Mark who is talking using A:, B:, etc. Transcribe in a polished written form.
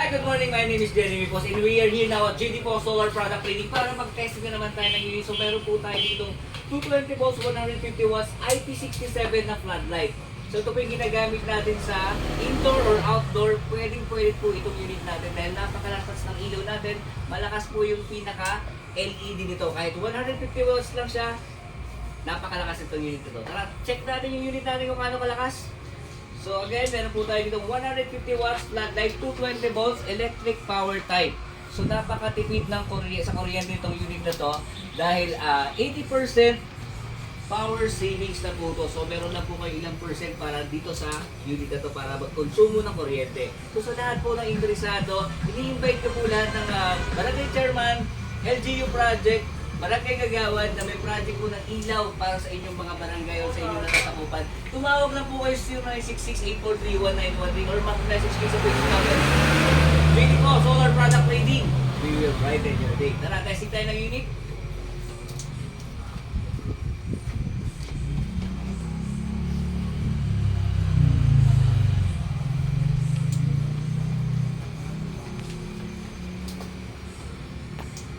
A: Hi, good morning. My name is Jeremy Pos and we are here now at JD Pos Solar Product Trading para mag-test na naman tayo ng unit. So meron po tayo dito 220 volts, 150 watts, IP67 na floodlight. So ito po yung ginagamit natin sa indoor or outdoor. Pwede po itong unit natin dahil napakalakas ng ilaw natin. Malakas po yung pinaka LED nito. Kahit 150 watts lang siya, napakalakas itong unit nito. Tara, check natin yung unit natin kung paano kalakas. So again, meron po tayo dito 150 watts floodlight, 220 volts, electric power type. So napakatipid ng sa kuryente nitong unit na to dahil 80% power savings na po to. So meron na po kayo ilang percent para dito sa unit na to para magkonsumo ng kuryente. So sa lahat po ng interesado, ini-invite ko po lahat ng barangay chairman, LGU project, barangay Kagawad na may project po ng ilaw para sa inyong mga barangay o sa inyong natatakupan. Tumawag lang po kayo sa 0966-843-1913 or mag-message kayo sa Facebook namin. JD Pos Solar Product Trading. We will brighten your day. Tara, testing tayo ng unit.